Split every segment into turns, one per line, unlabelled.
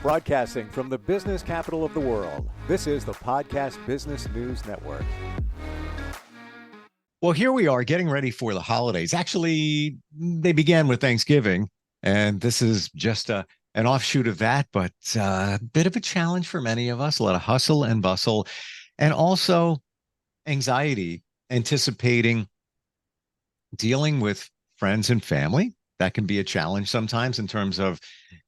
Broadcasting from the business capital of the world, this is the Podcast Business News Network.
Well, here we are getting ready for the holidays. Actually, they began with Thanksgiving, and this is just an offshoot of that, but a bit of a challenge for many of us, a lot of hustle and bustle, and also anxiety, anticipating dealing with friends and family. That can be a challenge sometimes in terms of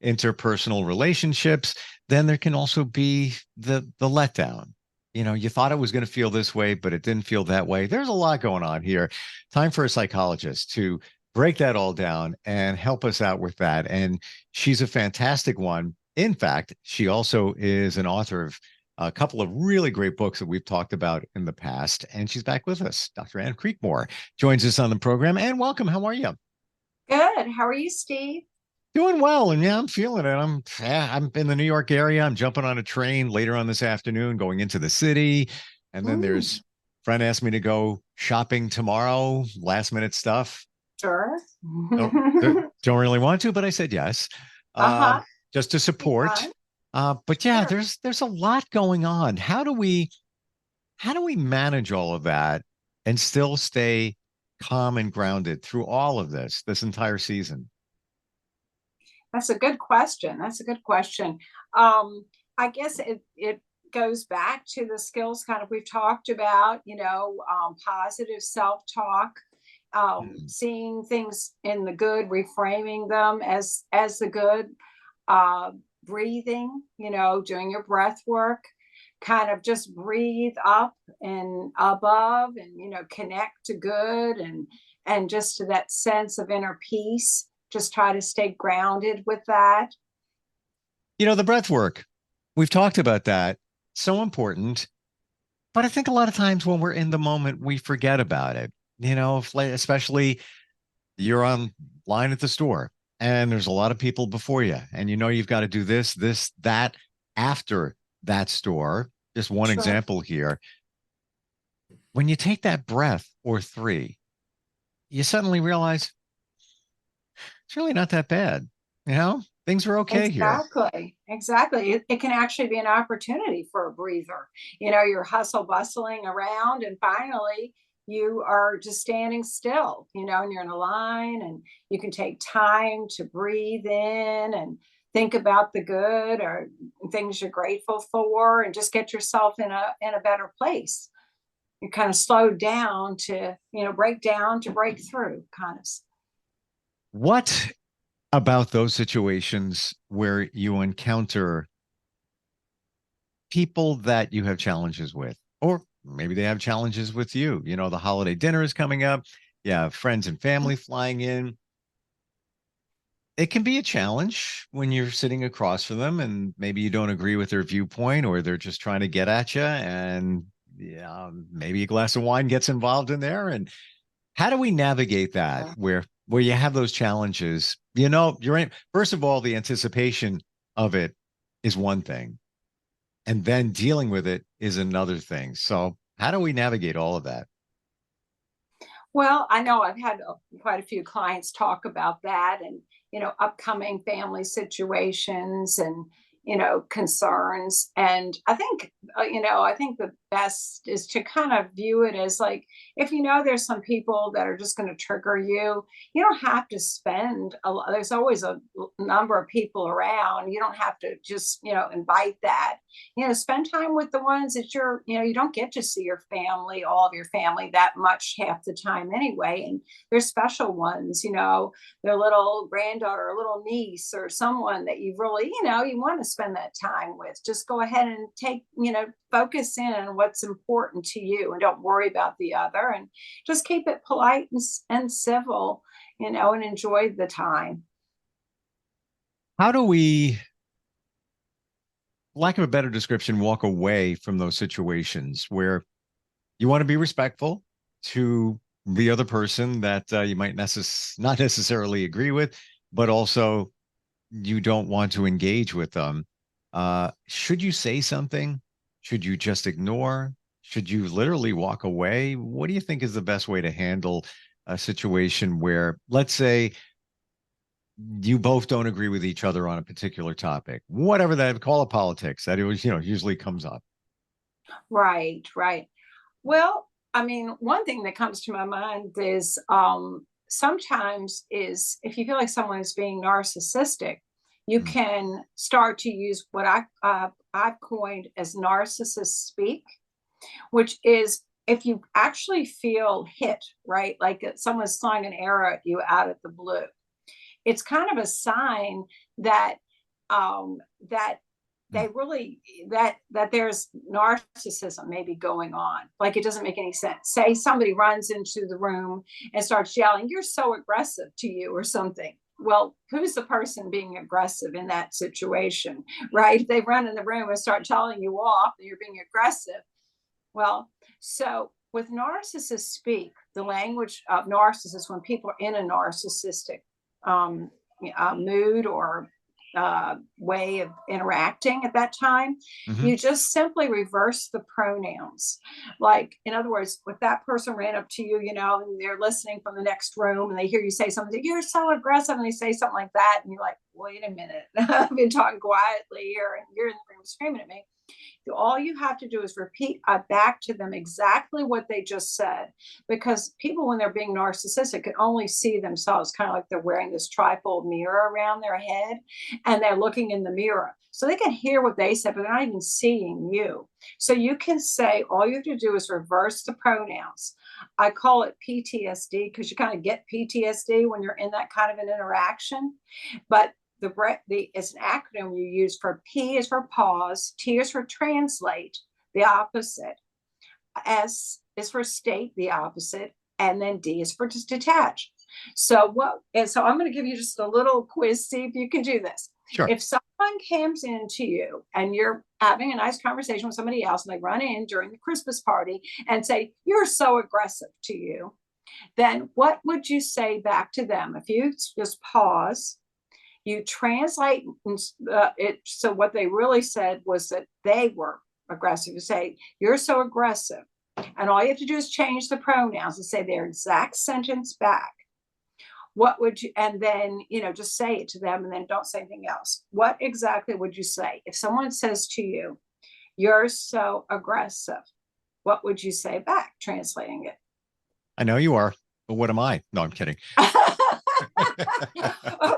interpersonal relationships. Then there can also be the letdown. You know, you thought it was going to feel this way, but it didn't feel that way. There's a lot going on here. Time for a psychologist to break that all down and help us out with that. And she's a fantastic one. In fact, she also is an author of a couple of really great books that we've talked about in the past. And she's back with us. Dr. Ann Creekmore joins us on the program. And welcome. How are you?
Good. How are you, Steve?
Doing well, and yeah, I'm feeling it. I'm in the New York area. I'm jumping on a train later on this afternoon, going into the city, and then there's a friend asked me to go shopping tomorrow. Last minute stuff.
Sure.
Don't really want to, but I said yes, just to support. But yeah,
Sure.
there's a lot going on. How do we manage all of that and still stay calm and grounded through all of this entire season?
That's a good question. I guess it goes back to the skills kind of we've talked about, positive self-talk, seeing things in the good, reframing them as the good, breathing, doing your breath work, kind of just breathe up and above and, connect to good and just to that sense of inner peace. Just try to stay grounded with that.
The breath work, we've talked about that. So important. But I think a lot of times when we're in the moment, we forget about it. Especially you're on line at the store and there's a lot of people before you and you've got to do this, that after that store. Just one
Sure.
example here. When you take that breath or three, you suddenly realize it's really not that bad. Things are okay here.
Exactly. It can actually be an opportunity for a breather. You're hustle bustling around and finally you are just standing still, and you're in a line and you can take time to breathe in and think about the good or things you're grateful for and just get yourself in a better place. You kind of slow down to, break down to break through kind of.
What about those situations where you encounter people that you have challenges with, or maybe they have challenges with you? The holiday dinner is coming up. You have friends and family flying in. It can be a challenge when you're sitting across from them and maybe you don't agree with their viewpoint or they're just trying to get at you and maybe a glass of wine gets involved in there. And how do we navigate that where you have those challenges? You're in, first of all, the anticipation of it is one thing, and then dealing with it is another thing. So how do we navigate all of that?
Well, I know I've had quite a few clients talk about that and, upcoming family situations and, concerns. And I think, I think the best is to kind of view it as like, if there's some people that are just going to trigger you, you don't have to spend a lot. There's always a number of people around. You don't have to just, invite that. Spend time with the ones that you don't get to see your family, all of your family that much half the time anyway. And there's special ones, their little granddaughter or little niece or someone that you really, you want to spend that time with. Just go ahead and take, focus in on what's important to you and don't worry about the other and just keep it polite and civil, and enjoy the time.
How do we, lack of a better description, walk away from those situations where you want to be respectful to the other person that you might not necessarily agree with, but also you don't want to engage with them? Should you say something? Should you just ignore? Should you literally walk away? What do you think is the best way to handle a situation where, let's say, you both don't agree with each other on a particular topic, whatever that, call it politics, that it was, usually comes up.
Right, right. Well, I mean, one thing that comes to my mind is sometimes is if you feel like someone is being narcissistic, you
Mm.
can start to use what I've coined as narcissist speak, which is if you actually feel hit, right, like someone's throwing an arrow at you out of the blue, it's kind of a sign that that they
Mm.
really that there's narcissism maybe going on. Like it doesn't make any sense. Say somebody runs into the room and starts yelling, "You're so aggressive," to you or something. Well, who's the person being aggressive in that situation, right? If they run in the room and start telling you off and you're being aggressive. Well, so with narcissists speak, the language of narcissists, when people are in a narcissistic um, mood or way of interacting at that time,
Hmm.
you just simply reverse the pronouns. Like, in other words, if that person ran up to you, and they're listening from the next room and they hear you say something, "You're so aggressive," and they say something like that, and you're like, "Wait a minute, I've been talking quietly here, and you're in the room screaming at me." All you have to do is repeat back to them exactly what they just said. Because people, when they're being narcissistic, can only see themselves kind of like they're wearing this trifold mirror around their head and they're looking in the mirror. So they can hear what they said, but they're not even seeing you. So you can say, all you have to do is reverse the pronouns. I call it PTSD because you kind of get PTSD when you're in that kind of an interaction. But it's an acronym you use for P is for pause, T is for translate, the opposite, S is for state, the opposite, and then D is for just detach. So I'm going to give you just a little quiz, see if you can do this.
Sure.
If someone comes into you and you're having a nice conversation with somebody else and they run in during the Christmas party and say, "You're so aggressive," to you, then what would you say back to them? If you just pause, you translate it. So what they really said was that they were aggressive. You say, "You're so aggressive," and all you have to do is change the pronouns and say their exact sentence back. What would you, and then just say it to them and then don't say anything else. What exactly would you say if someone says to you, "You're so aggressive"? What would you say back, translating it?
I know you are, but what am I? No, I'm kidding.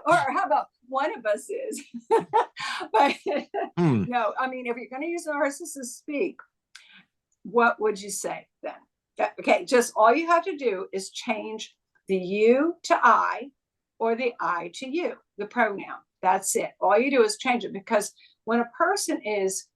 Or how about one of us is? But
Hmm.
no, I mean, if you're going to use narcissist speak, what would you say then? Okay, just all you have to do is change the you to I or the I to you, the pronoun. That's it. All you do is change it, because when a person is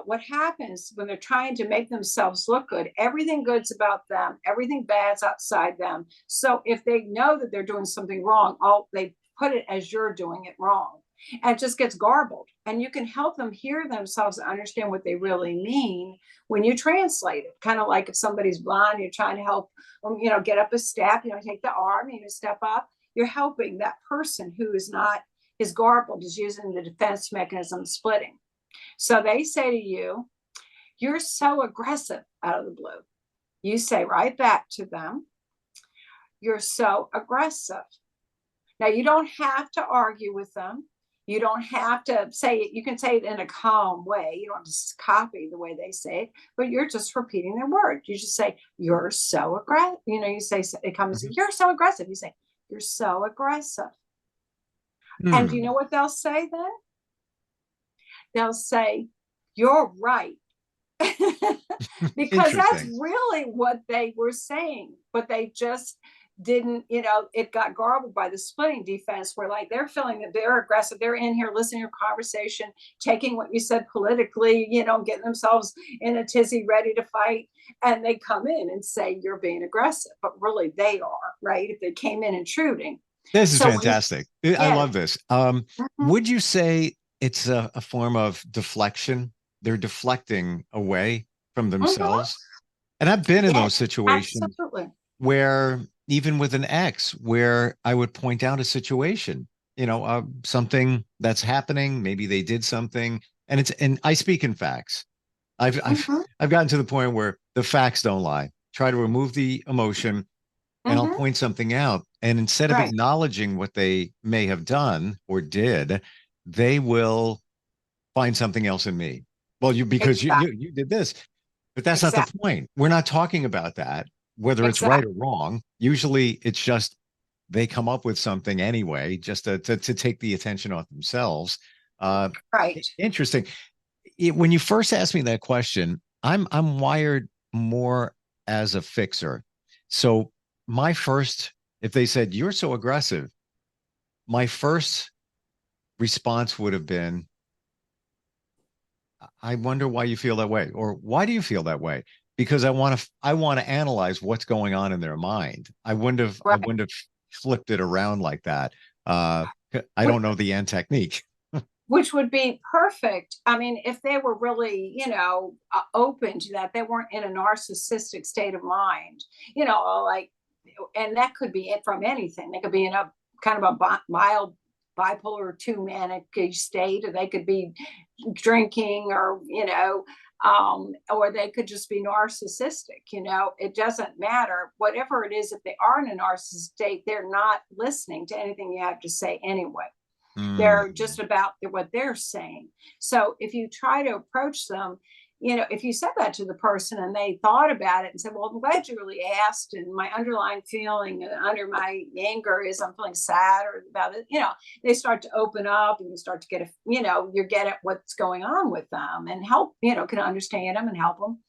what happens when they're trying to make themselves look good, everything good's about them, everything bad's outside them. So if they know that they're doing something wrong, they put it as you're doing it wrong. And it just gets garbled. And you can help them hear themselves and understand what they really mean when you translate it. Kind of like if somebody's blind, you're trying to help them, get up a step, take the arm, step up. You're helping that person who is garbled, is using the defense mechanism splitting. So they say to you, "You're so aggressive," out of the blue. You say right back to them, "You're so aggressive." Now, you don't have to argue with them. You don't have to say it. You can say it in a calm way. You don't just copy the way they say it, but you're just repeating their words. You just say, "You're so aggressive." You say, it comes,
Mhm.
"You're so aggressive." You say, "You're so aggressive." And do you
Hmm.
know what they'll say then? They'll say, "You're right." Because that's
Interesting.
really what they were saying, but they just didn't, it got garbled by the splitting defense, where like they're feeling that they're aggressive, they're in here listening to your conversation, taking what you said politically, getting themselves in a tizzy ready to fight, and they come in and say you're being aggressive, but really they are, right, if they came in intruding.
This is
So when
fantastic. I
yeah.
love this.
Mhm.
Would you say it's a form of deflection? They're deflecting away from
Mhm.
themselves. And I've been in
Yeah,
those situations
absolutely.
where, even with an ex, where I would point out a situation, something that's happening. Maybe they did something, and I speak in facts. I've
Mhm.
I've gotten to the point where the facts don't lie. Try to remove the emotion, and I'll
Mm-hmm.
point something out. And instead of
Right.
acknowledging what they may have done or did, they will find something else in me. Well, because
Exactly.
you did this, but that's not the
Exactly.
point. We're not talking about that, whether it's right
Exactly.
or wrong. Usually it's just they come up with something anyway, just to take the attention off themselves. Uh,
Right.
Interesting. When you first asked me that question, I'm wired more as a fixer. So my first, if they said you're so aggressive, my first response would have been, I wonder why you feel that way, or why do you feel that way? Because I want to analyze what's going on in their mind. I
Right.
wouldn't have flipped it around like that. Uh, I
Which,
don't know the end technique.
which would be perfect. I mean, if they were really, open to that, they weren't in a narcissistic state of mind, like, and that could be it from anything. They could be in a kind of a mild bipolar 2 manic state, or they could be drinking, or they could just be narcissistic. It doesn't matter. Whatever it is, if they are in a narcissistic state, they're not listening to anything you have to say anyway. They're just
Mm.
about what they're saying. So if you try to approach them, if you said that to the person and they thought about it and said, well, I'm glad you really asked. And my underlying feeling under my anger is I'm feeling sad or about it, they start to open up and you start to get you get at what's going on with them and help, can understand them and help them.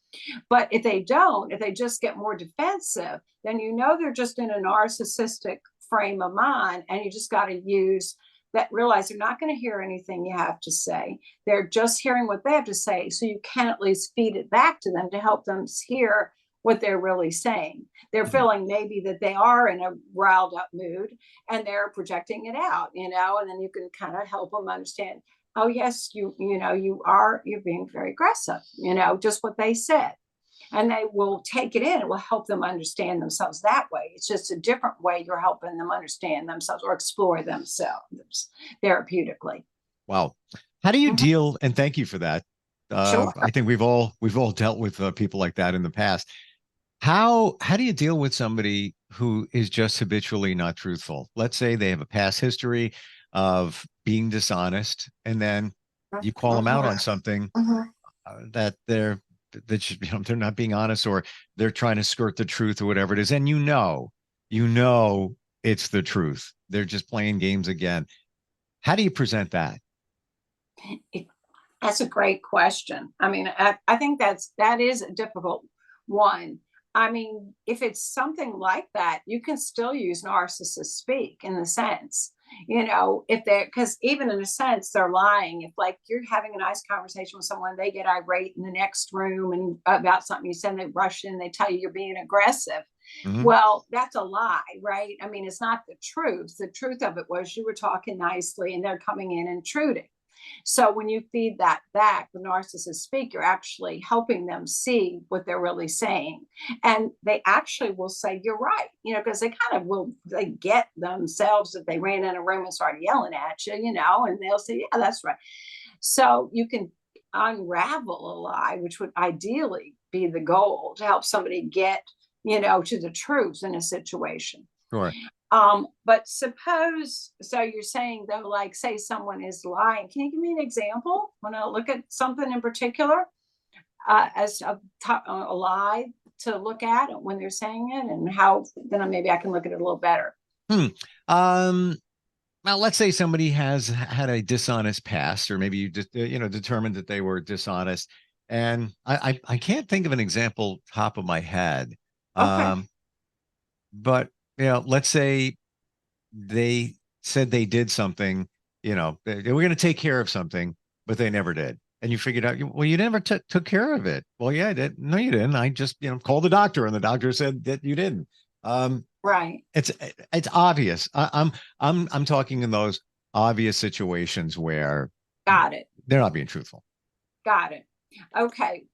But if they don't, if they just get more defensive, then they're just in a narcissistic frame of mind, and you just got to use that, realize they're not going to hear anything you have to say. They're just hearing what they have to say. So you can at least feed it back to them to help them hear what they're really saying. They're feeling maybe that they are in a riled up mood and they're projecting it out, and then you can kind of help them understand, oh yes, you're being very aggressive, just what they said. And they will take it in. It will help them understand themselves that way. It's just a different way you're helping them understand themselves or explore themselves therapeutically.
Wow. How do you
Mhm.
deal? And thank you for that.
Sure.
I think we've all dealt with people like that in the past. How do you deal with somebody who is just habitually not truthful? Let's say they have a past history of being dishonest, and then you call them out
Mhm.
on something
Mhm.
that they're not being honest, or they're trying to skirt the truth, or whatever it is, and you know it's the truth. They're just playing games again. How do you present that?
It- That's a great question. I mean, I think that is a difficult one. I mean, if it's something like that, you can still use narcissist speak in the sense, if they're, because even in a sense, they're lying. If like you're having a nice conversation with someone, they get irate in the next room and about something you said, they rush in, they tell you you're being aggressive.
Mhm.
Well, that's a lie, right? I mean, it's not the truth. The truth of it was you were talking nicely and they're coming in intruding. So when you feed that back, the narcissist speak, you're actually helping them see what they're really saying. And they actually will say, you're right, because they kind of will, they get themselves if they ran in a room and started yelling at you, and they'll say, yeah, that's right. So you can unravel a lie, which would ideally be the goal to help somebody get, to the truth in a situation.
Sure.
But suppose, so you're saying though, like say someone is lying. Can you give me an example when I look at something in particular as a lie to look at when they're saying it, and how then maybe I can look at it a little better.
Hmm. Um, Now, let's say somebody has had a dishonest past, or maybe you just determined that they were dishonest, and I can't think of an example top of my head.
Okay.
Um, but let's say they said they did something, they were going to take care of something, but they never did. And you figured out, well, you never took care of it. Well, yeah, I did. No, you didn't. I just, called the doctor, and the doctor said that you didn't. Um,
Right.
it's obvious. I'm talking in those obvious situations where
Got it.
they're not being truthful.
Got it. Okay.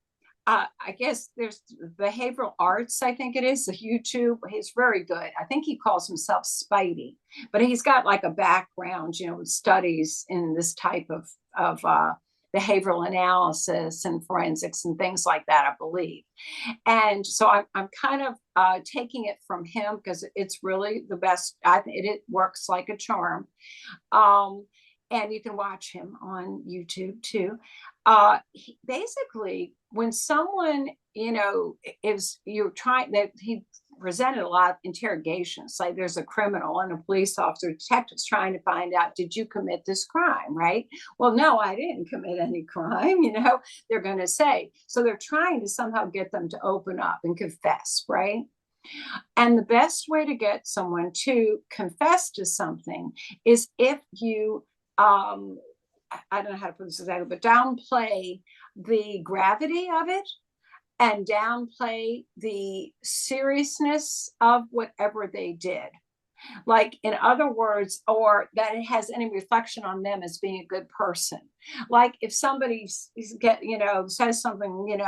I guess there's behavioral arts. I think it is the YouTube. He's very good. I think he calls himself Spidey, but he's got like a background, with studies in this type of behavioral analysis and forensics and things like that, I believe. And so I'm kind of taking it from him because it's really the best. I think it works like a charm. And you can watch him on YouTube too. Basically, when someone, is you're trying that he presented a lot of interrogations, like there's a criminal and a police officer, detectives trying to find out, did you commit this crime, right? Well, no, I didn't commit any crime, they're going to say. So they're trying to somehow get them to open up and confess, right? And the best way to get someone to confess to something is if you, I don't know how to put this exactly, but downplay the gravity of it and downplay the seriousness of whatever they did. Like, in other words, or that it has any reflection on them as being a good person. Like if somebody says something,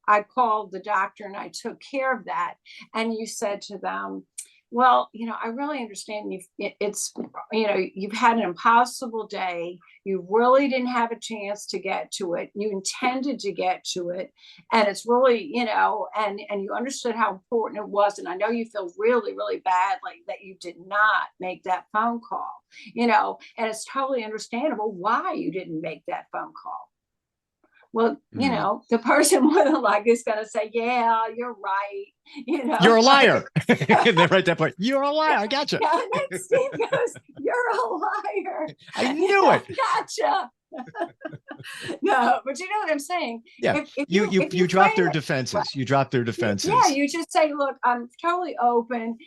I called the doctor and I took care of that. And you said to them, well, I really understand you've had an impossible day. You really didn't have a chance to get to it. You intended to get to it. And it's really, and you understood how important it was. And I know you feel really, really badly that you did not make that phone call, and it's totally understandable why you didn't make that phone call. Well, the person is going to say, yeah, you're right.
You're a liar. And then right at that point, you're a liar. I gotcha.
Yeah, and then Steve goes, you're a liar.
I knew it.
Gotcha. No, but you know what I'm saying?
Yeah.
If
you drop their defenses. Right. You drop their defenses.
Yeah, you just say, look, I'm totally open,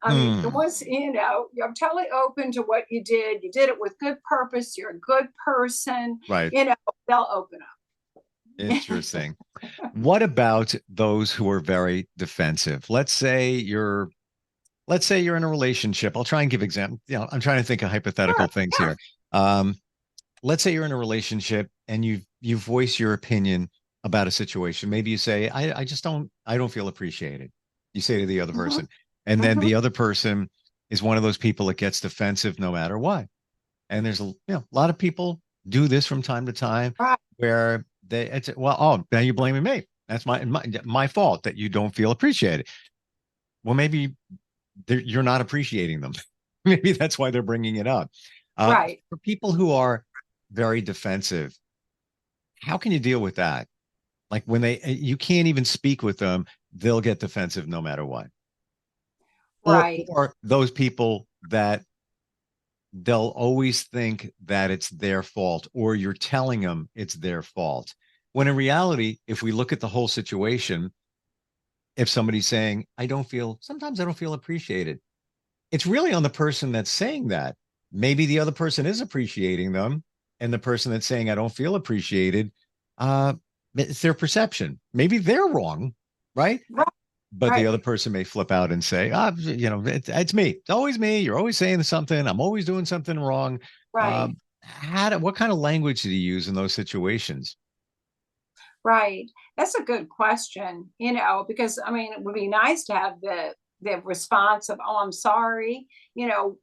I mean, once, I'm totally open to what you did. You did it with good purpose. You're a good person.
Right.
They'll open up.
Interesting. What about those who are very defensive? Let's say you're in a relationship. I'll try and give example. I'm trying to think of hypothetical things here. Let's say you're in a relationship and you voice your opinion about a situation. Maybe you say, I don't feel appreciated. You say to the other person. And then the other person is one of those people that gets defensive no matter what. And there's a lot of people do this from time to time, where now you're blaming me. That's my fault that you don't feel appreciated. Well, maybe you're not appreciating them. Maybe that's why they're bringing it up.
Right.
For people who are very defensive, how can you deal with that? Like when you can't even speak with them, they'll get defensive no matter what.
Right.
Or those people that they'll always think that it's their fault, or you're telling them it's their fault. When in reality, if we look at the whole situation, if somebody's saying, sometimes I don't feel appreciated, it's really on the person that's saying that. Maybe the other person is appreciating them, and the person that's saying, I don't feel appreciated, it's their perception. Maybe they're wrong, right? But the other person may flip out and say, it's me. It's always me. You're always saying something. I'm always doing something wrong.
Right.
What kind of language do you use in those situations?
Right. That's a good question, because it would be nice to have the response of, oh, I'm sorry.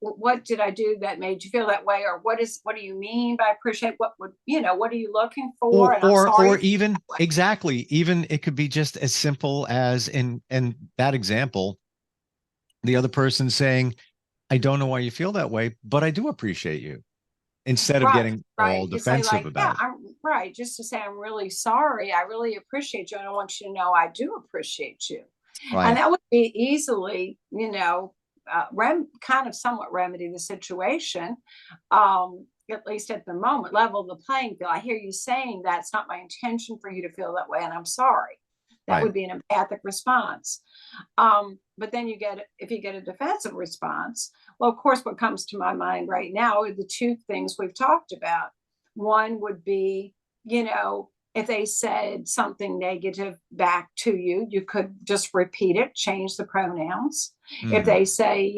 What did I do that made you feel that way? Or what do you mean by appreciate? What are you looking for?
Or even exactly, even it could be just as simple as in that example, the other person saying, I don't know why you feel that way, but I do appreciate you. Instead of getting all defensive about
it. Just to say, I'm really sorry. I really appreciate you. And I want you to know I do appreciate you. Right. And that would be easily, kind of somewhat remedy the situation, at least at the moment, level the playing field. I hear you saying that's not my intention for you to feel that way, and I'm sorry. That would be an empathic response. But then if you get a defensive response, well, of course, what comes to my mind right now are the two things we've talked about. One would be, if they said something negative back to you, you could just repeat it, change the pronouns. If they say,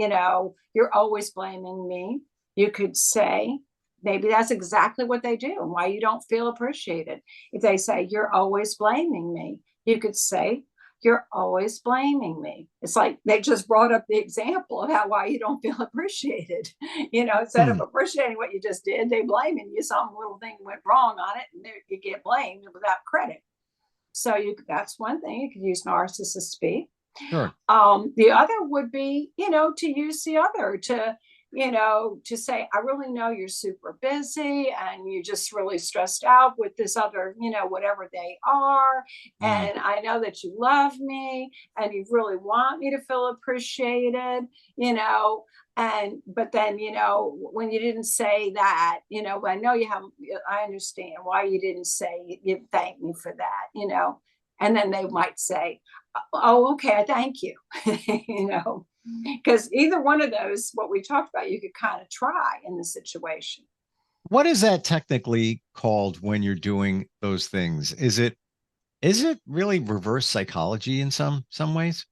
you're always blaming me, you could say, maybe that's exactly what they do and why you don't feel appreciated. If they say, you're always blaming me, you could say, you're always blaming me. It's like they just brought up the example of why you don't feel appreciated. Instead of
Hmm.
appreciating what you just did, they blaming you. Some little thing went wrong on it, and you get blamed without credit. So that's one thing you could use narcissist speak.
Sure.
The other would be, to use the other to say, I really know you're super busy and you're just really stressed out with this other, whatever they are.
Mm.
And I know that you love me and you really want me to feel appreciated, but then, when you didn't say that, I know I understand why you didn't say you thank me for that, and then they might say, oh, okay, thank you, because either one of those, what we talked about, you could kind of try in the situation.
What is that technically called when you're doing those things? Is it really reverse psychology in some ways?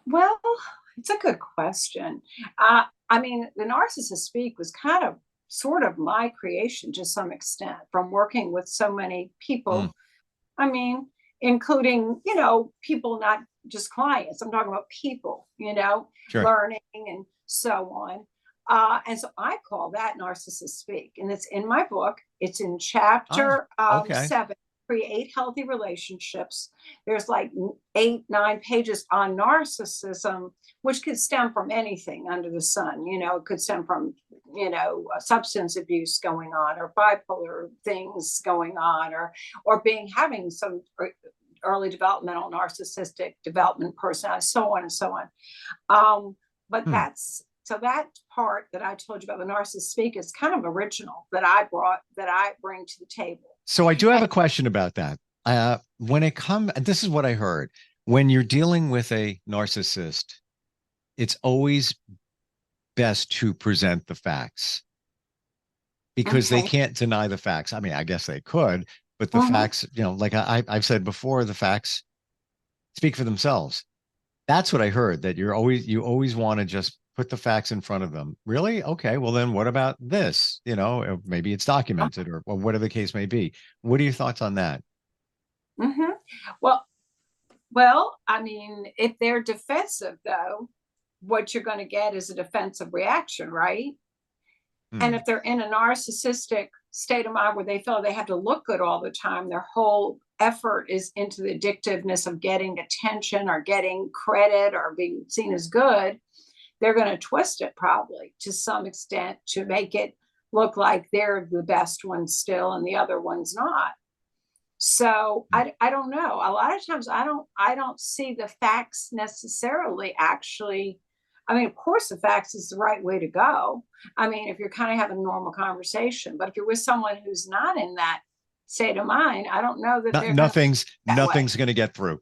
Well, it's a good question. I mean, the narcissist speak was kind of sort of my creation to some extent from working with so many
Mm,
people. I mean, including, people, not just clients. I'm talking about people,
sure.
learning and so on. And so I call that narcissist speak. And it's in my book. It's in
Ah,
chapter
okay.
7, Create Healthy Relationships. There's like 8, 9 pages on narcissism, which could stem from anything under the sun. It could stem from, substance abuse going on, or bipolar things going on, or having some early developmental narcissistic development personality, so on and so on. But
Hmm.
that part that I told you about the narcissist speak is kind of original that I bring to the table.
So I do have
And
a question about that. When it comes, this is what I heard. When you're dealing with a narcissist, it's always best to present the facts because they
okay.
can't deny the facts. I mean, I guess they could, but the
Mhm.
facts, like I've said before, the facts speak for themselves. That's what I heard, that you always want to just put the facts in front of them. Really? Okay. Well, then what about this? Maybe it's documented or whatever the case may be. What are your thoughts on that?
Mhm. Well, I mean, if they're defensive, though, what you're going to get is a defensive reaction, right? And
Hmm.
if they're in a narcissistic state of mind where they feel they have to look good all the time, their whole effort is into the addictiveness of getting attention or getting credit or being seen as good, they're going to twist it probably to some extent to make it look like they're the best one still and the other one's not. So I don't know. A lot of times I don't see the facts necessarily actually. I mean, of course, the facts is the right way to go. I mean, if you're kind of having a normal conversation, but if you're with someone who's not in that state of mind, I don't know that
No,
they're going to
nothing's
that way.
nothing's going to get through.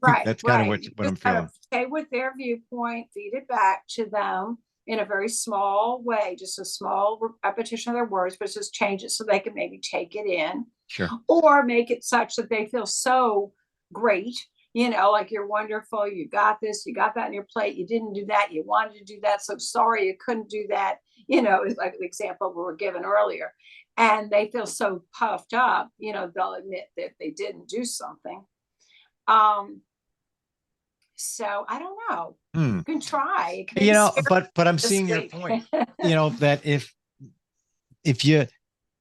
Right,
That's kind of
right.
what
You
what
just
I'm
gotta
feeling.
stay with their viewpoint, feed it back to them in a very small way, just a small repetition of their words, but just change it so they can maybe take it in,
Sure.
or make it such that they feel so great, like you're wonderful, you got this, you got that on your plate, you didn't do that, you wanted to do that, so sorry you couldn't do that, is like the example we were given earlier. And they feel so puffed up, they'll admit that they didn't do something. Um, so I don't know.
Hmm.
You can try. It can be scary
But I'm
this
seeing your
week.
point. That if you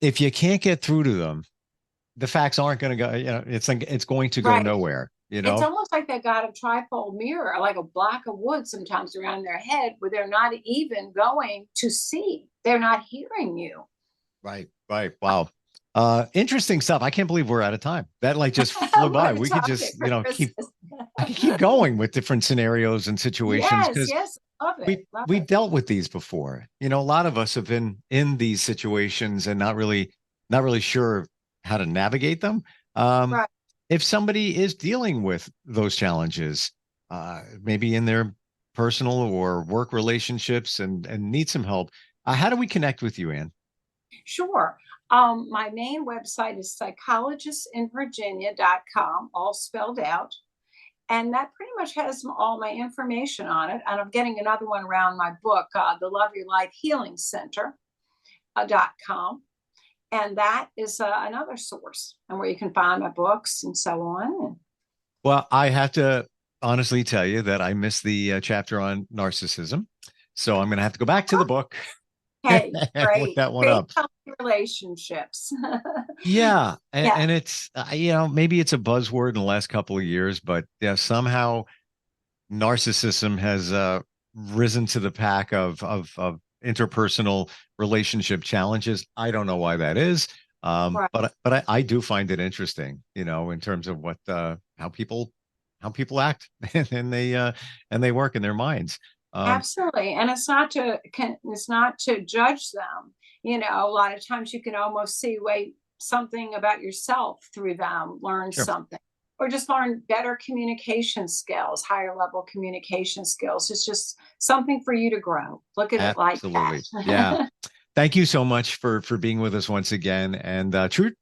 if you can't get through to them, the facts aren't going to go. It's going to go
Right.
nowhere.
It's almost like they got a trifold mirror, like a block of wood sometimes around their head where they're not even going to see. They're not hearing you.
Right. Right. Wow. Interesting stuff. I can't believe we're out of time. That like just flew by.
What a
We could
topic
just
for
keep.
Christmas.
I could keep going with different scenarios and situations
Yes,
because
yes. Love it. Love
we
it.
dealt with these before. A lot of us have been in these situations and not really sure how to navigate them. Um,
Right.
if somebody is dealing with those challenges, maybe in their personal or work relationships and need some help, how do we connect with you, Anne?
Sure. My main website is psychologistinvirginia.com, all spelled out. And that pretty much has all my information on it. And I'm getting another one around my book, the Love Your Life Healing Center .com. And that is another source and where you can find my books and so on.
Well, I have to honestly tell you that I missed the chapter on narcissism. So I'm going to have to go back to the book
Hey,
and look
great.
that one
Great
up.
healthy relationships.
Yeah. And,
Yeah.
and it's, maybe it's a buzzword in the last couple of years, but yeah, somehow narcissism has risen to the pack of interpersonal relationship challenges. I don't know why that is.
Right.
But I do find it interesting, in terms of what how people act and they work in their minds.
Absolutely. And it's not to judge them. A lot of times you can almost see something about yourself through them, learn
Sure.
something, or just learn better communication skills, higher level communication skills. It's just something for you to grow. Look at it like
Absolutely.
that.
Yeah. Thank you so much for being with us once again, and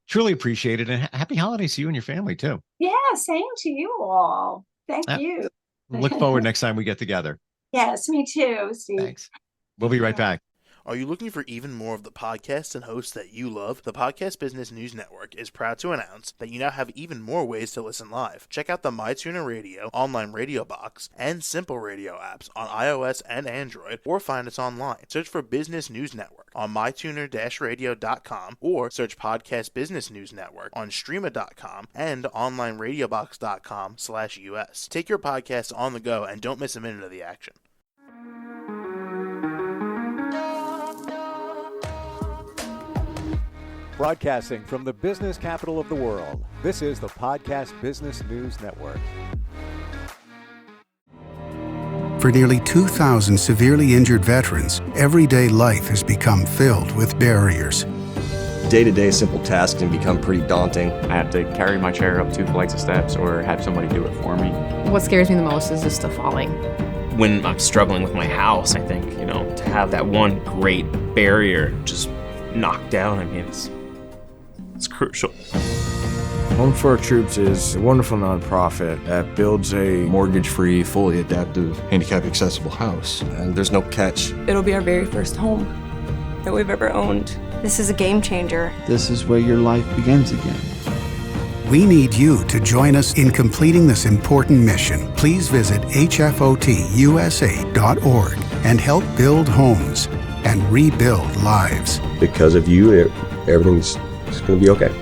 truly appreciate it. And happy holidays to you and your family too.
Yeah, same to you all. Thank
Uh,
you.
Look forward next time we get together.
Yes, me too, Steve.
Thanks. We'll be right back.
Are you looking for even more of the podcasts and hosts that you love? The Podcast Business News Network is proud to announce that you now have even more ways to listen live. Check out the MyTuner Radio, online radio box, and Simple Radio apps on iOS and Android, or find us online. Search for Business News Network on mytuner-radio.com, or search Podcast Business News Network on streama.com and onlineradiobox.com/US. Take your podcast on the go and don't miss a minute of the action.
Broadcasting from the business capital of the world, this is the Podcast Business News Network.
For nearly 2,000 severely injured veterans, everyday life has become filled with barriers.
Day-to-day simple tasks can become pretty daunting.
I have to carry my chair up 2 flights of steps or have somebody do it for me.
What scares me the most is just the falling.
When I'm struggling with my house, I think, to have that one great barrier just knocked down, it's crucial.
Home for Our Troops is a wonderful nonprofit that builds a
Mortgage-free, fully adaptive, handicap-accessible house. And there's no catch.
It'll be our very first home that we've ever owned.
This is a game changer.
This is where your life begins again.
We need you to join us in completing this important mission. Please visit hfotusa.org and help build homes and rebuild lives.
Because of you, everything's going to be okay.